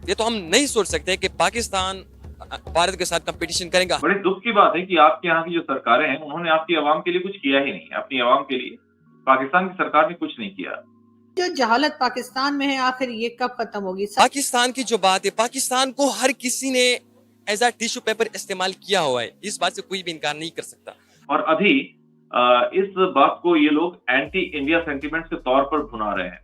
ये तो हम नहीं सोच सकते कि पाकिस्तान भारत के साथ कंपटीशन करेगा। बड़े दुख की बात है कि आपके यहाँ की जो सरकारें हैं उन्होंने आपकी आवाम के लिए कुछ किया ही नहीं। अपनी आवाम के लिए पाकिस्तान की सरकार ने कुछ नहीं किया। जो जहालत पाकिस्तान में है आखिर ये कब खत्म होगी? पाकिस्तान की जो बात है, पाकिस्तान को हर किसी ने एज अ टिश्यू पेपर इस्तेमाल किया हुआ है, इस बात से कोई भी इनकार नहीं कर सकता। और अभी इस बात को ये लोग एंटी इंडिया सेंटिमेंट्स के तौर पर भुना रहे हैं।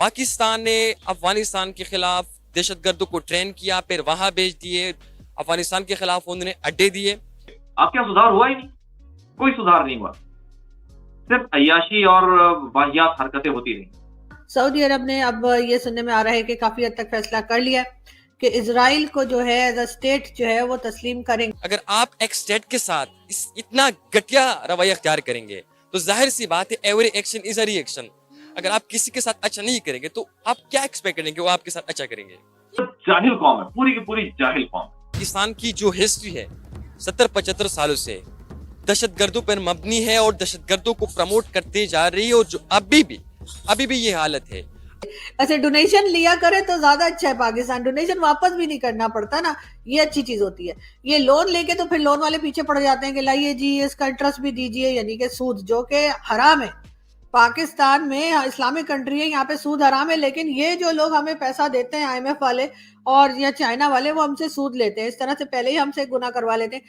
पाकिस्तान ने अफगानिस्तान के खिलाफ दहशतगर्दों को ट्रेन किया, फिर वहां भेज दिए। अफगानिस्तान के खिलाफ उन्होंने अड्डे दिए। आपके यहाँ सुधार हुआ ही नहीं, कोई सुधार नहीं हुआ, सिर्फ अय्याशी और वाहियात हरकतें होती रही। सऊदी अरब ने अब ये सुनने में आ रहा है कि काफी हद तक फैसला कर लिया कि इजराइल को जो है एज अ स्टेट जो है वो तस्लीम करेंगे। अगर आप एक स्टेट के साथ इतना घटिया रवैया अख्तियार करेंगे तो जाहिर सी बात है every action is a reaction. अगर आप किसी के साथ अच्छा नहीं करेंगे तो आप क्या एक्सपेक्ट करेंगे वो आपके साथ अच्छा करेंगे? जाहिल कौम है, पूरी की पूरी जाहिल कौम। पाकिस्तान की जो हिस्ट्री है 70-75 सालों से दहशतगर्दों पर मबनी है और दहशतगर्दों को प्रमोट करते जा रही है, और जो अभी भी ये हालत है। अच्छा, डोनेशन लिया करे तो ज्यादा अच्छा है। पाकिस्तान डोनेशन वापस भी नहीं करना पड़ता ना, ये अच्छी चीज होती है। ये लोन लेके तो फिर लोन वाले पीछे पड़ जाते हैं कि लाइए जी इसका इंटरेस्ट भी दीजिए, यानी कि सूद, जो कि हराम है। पाकिस्तान में इस्लामिक कंट्री है, यहाँ पे सूद हराम है, लेकिन ये जो लोग हमें पैसा देते हैं IMF वाले और या चाइना वाले, वो हमसे सूद लेते हैं। इस तरह से पहले ही हमसे गुनाह करवा लेते हैं।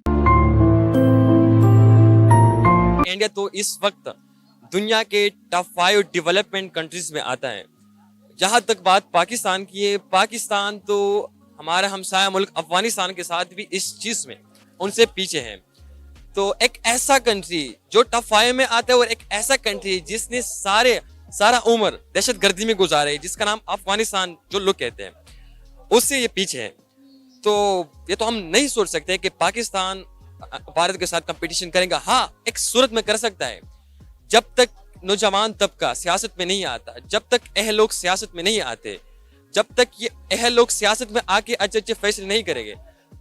इंडिया तो इस वक्त दुनिया के टॉप 5 डेवलपमेंट कंट्रीज में आता है। जहां तक बात पाकिस्तान की है, पाकिस्तान तो हमारा हमसाया मुल्क अफगानिस्तान के साथ भी इस चीज में उनसे पीछे है। तो एक ऐसा कंट्री जो टॉप 5 में आता है और एक ऐसा कंट्री जिसने सारा उम्र दहशतगर्दी में गुजारे, जिसका नाम अफगानिस्तान जो लोग कहते हैं, उससे ये पीछे है। तो ये तो हम नहीं सोच सकते कि पाकिस्तान भारत के साथ कंपटीशन करेगा। हाँ, एक सूरत में कर सकता है, जब तक नौजवान तबका सियासत में नहीं आता, जब तक अहल लोग सियासत में नहीं आते, जब तक ये अहल लोग सियासत में आके अच्छे फैसले नहीं करेंगे,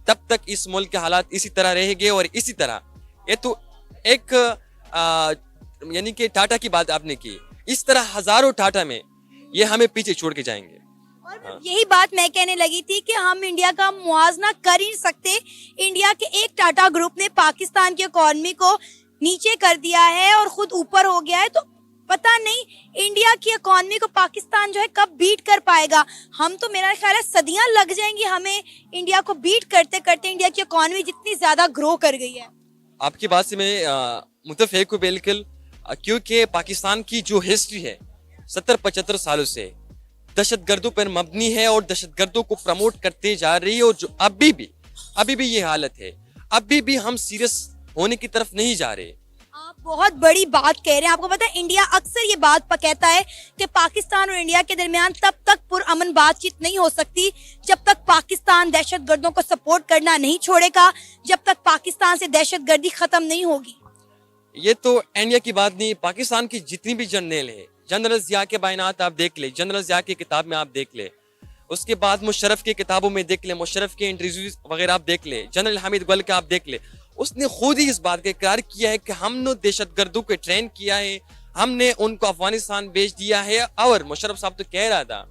तब तक इस मुल्क के हालात इसी तरह रहेंगे। और इसी तरह ये तो एक यानी कि टाटा की बात आपने की, इस तरह हजारों टाटा में ये हमें पीछे छोड़ के जाएंगे। और यही बात मैं कहने लगी थी कि हम इंडिया का मुआवजा कर ही सकते। इंडिया के एक टाटा ग्रुप ने पाकिस्तान की इकोनॉमी को नीचे कर दिया है और खुद ऊपर हो गया है, तो पता नहीं इंडिया की इकोनॉमी को पाकिस्तान जो है कब बीट कर पाएगा। हम तो, मेरा ख्याल है, सदियां लग जाएंगी हमें इंडिया को बीट करते करते। इंडिया की इकोनॉमी जितनी ज्यादा ग्रो कर गई है। आपकी बात से मैं मुतफिक हूं बिल्कुल, क्योंकि पाकिस्तान की जो हिस्ट्री है 70-75 सालों से दहशतगर्दों पर मबनी है और दहशतगर्दों को प्रमोट करते जा रही है, और जो अभी भी ये हालत है। अभी भी हम सीरियस होने की तरफ नहीं जा रहे। आप बहुत बड़ी बात कह रहे हैं। आपको पता है, इंडिया अक्सर ये बात कहता है कि पाकिस्तान और इंडिया के दरमियान तब तक पुरअमन बातचीत नहीं हो सकती जब तक पाकिस्तान दहशतगर्दों को सपोर्ट करना नहीं छोड़ेगा, जब तक पाकिस्तान से दहशतगर्दी खत्म नहीं होगी। ये तो इंडिया की बात नहीं, पाकिस्तान की जितनी भी जर्नल है, जनरल जिया के बयानात आप देख ले, जनरल जिया की किताब में आप देख ले, उसके बाद मुशर्रफ की किताबों में देख ले, मुशर्रफ के इंटरव्यूज वगैरह आप देख ले, जनरल हामिद गुल के आप देख ले। उसने खुद ही इस बात का इकरार किया है कि हमने दहशतगर्दों को ट्रेन किया है, हमने उनको अफगानिस्तान भेज दिया है। और मुशर्रफ साहब तो कह रहा था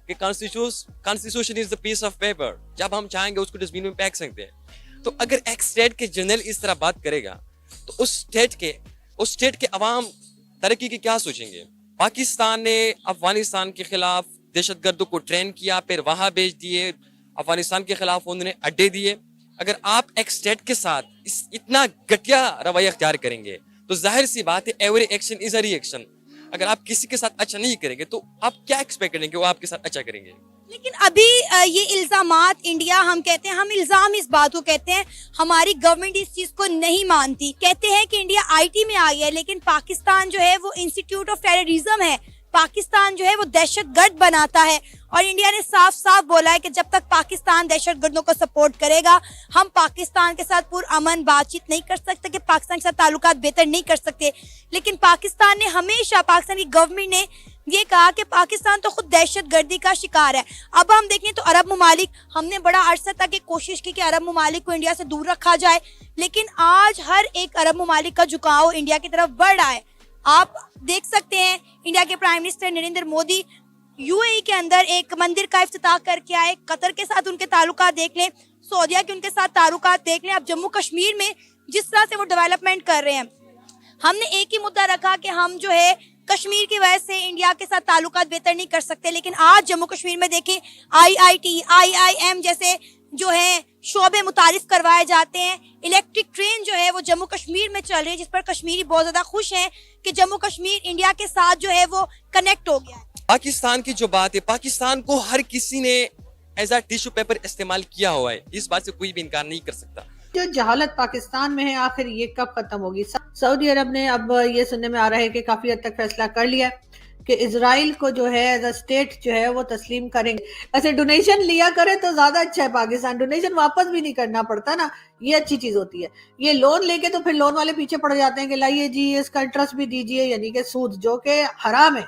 कि constitution is the piece of paper, जब हम चाहेंगे उसको डस्टबिन में फेंक सकते हैं। तो अगर एक स्टेट के जनरल इस तरह बात करेगा तो उस स्टेट के अवाम तरक्की की क्या सोचेंगे? पाकिस्तान ने अफगानिस्तान के खिलाफ दहशतगर्दों को ट्रेन किया, फिर वहां भेज दिए। अफगानिस्तान के खिलाफ उन्होंने अड्डे दिए। अगर आप एक स्टेट के साथ इतना घटिया रवैया अख्तियार करेंगे तो जाहिर सी बात है every action is a reaction. अगर आप किसी के साथ अच्छा नहीं करेंगे तो आप क्या एक्सपेक्ट करेंगे वो आपके साथ अच्छा करेंगे? लेकिन अभी ये इल्जामात इंडिया, हम कहते हैं, हम इल्जाम इस बात को कहते हैं, हमारी गवर्नमेंट इस चीज को नहीं मानती। कहते हैं कि इंडिया IT में आ गया है, लेकिन पाकिस्तान जो है वो इंस्टीट्यूट ऑफ टेररिज्म है। पाकिस्तान जो है वो दहशतगर्द बनाता है। और इंडिया ने साफ साफ बोला है कि जब तक पाकिस्तान दहशतगर्दों को सपोर्ट करेगा, हम पाकिस्तान के साथ पुरअमन बातचीत नहीं कर सकते, कि पाकिस्तान के साथ ताल्लुकात बेहतर नहीं कर सकते। लेकिन पाकिस्तान ने हमेशा, पाकिस्तान की गवर्नमेंट ने ये कहा कि पाकिस्तान तो खुद दहशतगर्दी का शिकार है। अब हम देखें तो अरब ममालिक, हमने बड़ा अरसा तक एक कोशिश की कि अरब ममालिक को इंडिया से दूर रखा जाए, लेकिन आज हर एक अरब ममालिक का झुकाव इंडिया की तरफ बढ़ रहा है। आप देख सकते हैं इंडिया के prime minister Narendra Modi UAE के अंदर एक मंदिर का इफ्तिताह करके आए, कतर के साथ उनके ताल्लुकात देख लें, सऊदीया के उनके साथ ताल्लुकात देख लें, अब जम्मू कश्मीर में जिस तरह से वो डेवलपमेंट कर रहे हैं। हमने एक ही मुद्दा रखा कि हम जो है कश्मीर की वजह से इंडिया के साथ ताल्लुकात बेहतर नहीं कर सकते, लेकिन आज जम्मू कश्मीर में देखें IIT, IIM जैसे जो है शोबे मुतारिफ करवाए जाते हैं। इलेक्ट्रिक ट्रेन जो है वो जम्मू कश्मीर में चल रही है, जिस पर कश्मीरी बहुत ज्यादा खुश हैं कि जम्मू कश्मीर इंडिया के साथ जो है वो कनेक्ट हो गया है। पाकिस्तान की जो बात है, पाकिस्तान को हर किसी ने एज अ टिश्यू पेपर इस्तेमाल किया हुआ है, इस बात से कोई भी इनकार नहीं कर सकता। जो जहालत पाकिस्तान में है आखिर ये कब खत्म होगी? सऊदी अरब ने अब ये सुनने में आ रहा है कि काफी हद तक फैसला कर लिया कि इजराइल को जो है एज अ स्टेट जो है वो तस्लीम करेंगे। ऐसे डोनेशन लिया करे तो ज्यादा अच्छा है, पाकिस्तान डोनेशन वापस भी नहीं करना पड़ता ना, ये अच्छी चीज होती है। ये लोन लेके तो फिर लोन वाले पीछे पड़ जाते हैं कि लाइए जी इसका इंटरेस्ट भी दीजिए, यानी कि सूद, जो कि हराम है।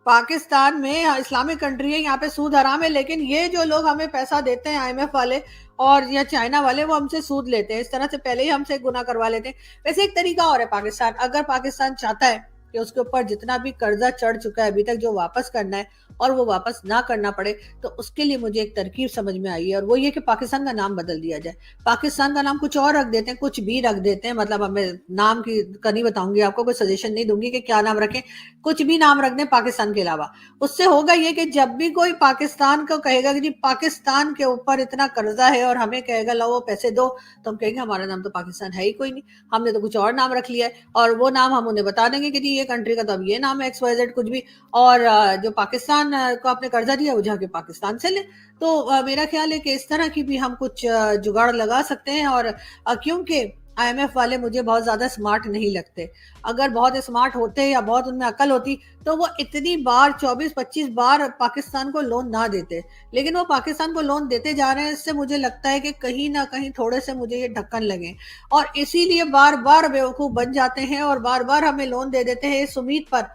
पाकिस्तान में इस्लामिक कंट्री है, यहाँ पे सूद हराम है, लेकिन ये जो लोग हमें पैसा देते हैं IMF वाले और या चाइना वाले, वो हमसे सूद लेते हैं, इस तरह से पहले ही हमसे गुनाह करवा लेते हैं। वैसे एक तरीका और है पाकिस्तान, अगर पाकिस्तान चाहता है कि उसके ऊपर जितना भी कर्जा चढ़ चुका है अभी तक, जो वापस करना है और वो वापस ना करना पड़े, तो उसके लिए मुझे एक तरकीब समझ में आई है, और वो ये कि पाकिस्तान का नाम बदल दिया जाए। पाकिस्तान का नाम कुछ और रख देते हैं, कुछ भी रख देते हैं, मतलब हमें नाम की नहीं बताऊंगी आपको, कोई सजेशन नहीं दूंगी कि क्या नाम रखें, कुछ भी नाम रख दें पाकिस्तान के अलावा। उससे होगा ये कि जब भी कोई पाकिस्तान को कहेगा कि जी पाकिस्तान के ऊपर इतना कर्जा है और हमें कहेगा लो वो पैसे दो, तो हम कहेंगे हमारा नाम तो पाकिस्तान है ही कोई नहीं, हमने तो कुछ और नाम रख लिया है, और वो नाम हम उन्हें बता देंगे कि जी ये कंट्री का तो अब ये नाम है XYZ कुछ भी, और जो पाकिस्तान को आपने कर्जा दिया वो जाके पाकिस्तान से ले। तो मेरा ख्याल है कि इस तरह की भी हम कुछ जुगाड़ लगा सकते हैं। और क्योंकि IMF वाले मुझे बहुत ज्यादा स्मार्ट नहीं लगते, अगर बहुत स्मार्ट होते या बहुत उनमें अकल होती तो वो इतनी बार 24-25 बार पाकिस्तान को लोन ना देते, लेकिन वो पाकिस्तान को लोन देते जा रहे हैं। इससे मुझे लगता है कि कहीं ना कहीं थोड़े से मुझे ये ढक्कन लगे, और इसीलिए बार बार बेवकूफ बन जाते हैं और बार बार हमें लोन दे देते हैं इस उम्मीद पर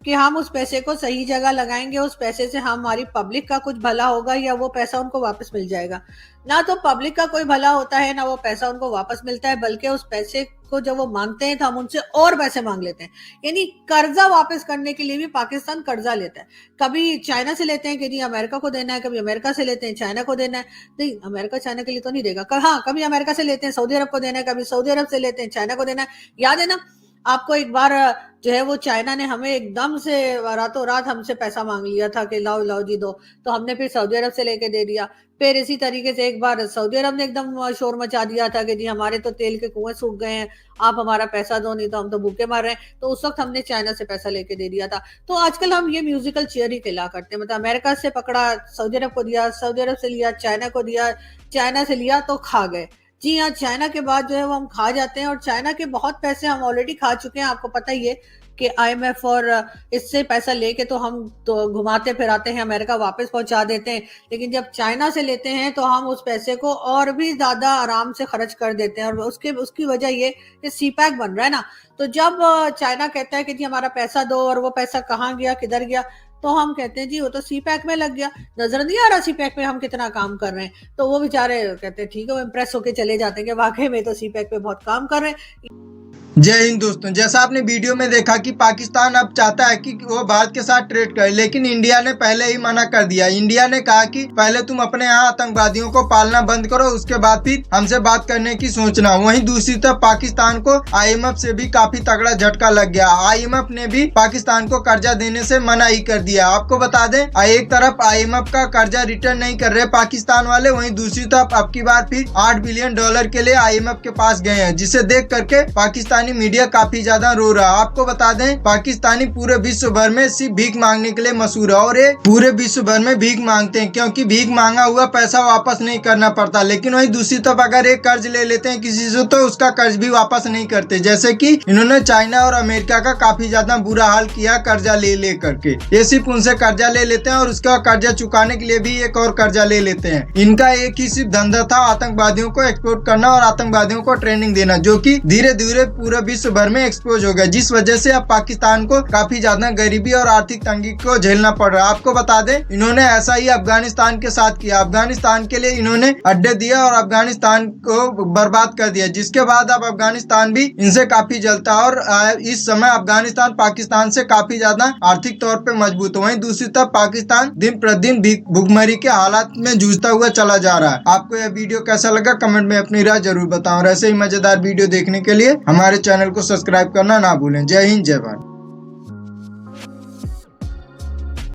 कि हम उस पैसे को सही जगह लगाएंगे, उस पैसे से हमारी पब्लिक का कुछ भला होगा या वो पैसा उनको वापस मिल जाएगा। ना तो पब्लिक का कोई भला होता है, ना वो पैसा उनको वापस मिलता है, बल्कि उस पैसे को जब वो मांगते हैं तो हम उनसे और पैसे मांग लेते हैं। यानी कर्जा वापस करने के लिए भी पाकिस्तान कर्जा लेता है। कभी चाइना से लेते हैं कि जी अमेरिका को देना है, कभी अमेरिका से लेते हैं चाइना को देना है, नहीं अमेरिका चाइना के लिए तो नहीं देगा, हाँ कभी अमेरिका से लेते हैं सऊदी अरब को देना है, कभी सऊदी अरब से लेते हैं चाइना को देना है। याद है ना आपको, एक बार जो है वो चाइना ने हमें एकदम से रातों रात हमसे पैसा मांग लिया था कि लाओ लाओ जी दो, तो हमने फिर सऊदी अरब से लेके दे दिया। फिर इसी तरीके से एक बार सऊदी अरब ने एकदम शोर मचा दिया था कि जी हमारे तो तेल के कुएं सूख गए हैं, आप हमारा पैसा दो नहीं तो हम तो भूखे मर रहे हैं, तो उस वक्त हमने चाइना से पैसा लेके दे दिया था। तो आजकल हम ये म्यूजिकल चेयर ही खेला करते हैं, मतलब अमेरिका से पकड़ा सऊदी अरब को दिया, सऊदी अरब से लिया चाइना को दिया, चाइना से लिया तो खा गए। जी हाँ, चाइना के बाद जो है वो हम खा जाते हैं, और चाइना के बहुत पैसे हम ऑलरेडी खा चुके हैं। आपको पता ही है कि IMF और इससे पैसा लेके तो हम तो घुमाते फिराते हैं, अमेरिका वापस पहुंचा देते हैं, लेकिन जब चाइना से लेते हैं तो हम उस पैसे को और भी ज्यादा आराम से खर्च कर देते हैं। और उसकी वजह ये कि CPEC बन रहा है ना, तो जब चाइना कहता है कि जी हमारा पैसा दो और वो पैसा कहाँ गया किधर गया, तो हम कहते हैं जी वो तो CPEC में लग गया, नजर नहीं आ रहा CPEC में हम कितना काम कर रहे हैं। तो वो बेचारे कहते हैं ठीक है, वो इम्प्रेस होके चले जाते हैं कि वाकई में तो CPEC पे बहुत काम कर रहे हैं। जय हिंद दोस्तों, जैसा आपने वीडियो में देखा कि पाकिस्तान अब चाहता है कि वो भारत के साथ ट्रेड करे, लेकिन इंडिया ने पहले ही मना कर दिया। इंडिया ने कहा कि पहले तुम अपने यहाँ आतंकवादियों को पालना बंद करो, उसके बाद फिर हमसे बात करने की सोचना। वहीं दूसरी तरफ पाकिस्तान को IMF से भी काफी तगड़ा झटका लग गया। IMF ने भी पाकिस्तान को कर्जा देने से मना ही कर दिया। आपको बता दें, एक तरफ IMF का कर्जा रिटर्न नहीं कर रहे पाकिस्तान वाले, वहीं दूसरी तरफ अब की बार फिर $8 बिलियन के लिए IMF के पास गए हैं, जिसे देख करके पाकिस्तान मीडिया काफी ज्यादा रो रहा है। आपको बता दें, पाकिस्तानी पूरे विश्व भर में सिर्फ भीख मांगने के लिए मशहूर है, और ये पूरे विश्व भर में भीख मांगते हैं क्योंकि भीख मांगा हुआ पैसा वापस नहीं करना पड़ता। लेकिन वहीं दूसरी तरफ अगर एक कर्ज ले लेते हैं किसी से तो उसका कर्ज भी वापस नहीं करते, जैसे कि इन्होंने चाइना और अमेरिका का काफी ज्यादा बुरा हाल किया कर्जा ले करके। ये सिर्फ उनसे कर्जा ले लेते हैं और उसका कर्जा चुकाने के लिए भी एक और कर्जा ले लेते हैं। इनका एक ही सिर्फ धंधा था, आतंकवादियों को एक्सपोर्ट करना और आतंकवादियों को ट्रेनिंग देना, जो कि धीरे धीरे पूरे पूरे विश्व भर में एक्सपोज हो गया, जिस वजह से अब पाकिस्तान को काफी ज्यादा गरीबी और आर्थिक तंगी को झेलना पड़ रहा है। आपको बता दें, इन्होंने ऐसा ही अफगानिस्तान के साथ किया। अफगानिस्तान के लिए इन्होंने अड्डे दिए और अफगानिस्तान को बर्बाद कर दिया, जिसके बाद अब अफगानिस्तान भी इनसे काफी जलता है और इस समय अफगानिस्तान पाकिस्तान से काफी ज्यादा आर्थिक तौर पे मजबूत है। वहीं दूसरी तरफ पाकिस्तान दिन प्रतिदिन भुखमरी के हालात में जूझता हुआ चला जा रहा है। आपको यह वीडियो कैसा लगा कमेंट में अपनी राय जरूर बताओ और ऐसे ही मजेदार वीडियो देखने के लिए हमारे चैनल को सब्सक्राइब करना ना भूलें। जय हिंद, जय भारत।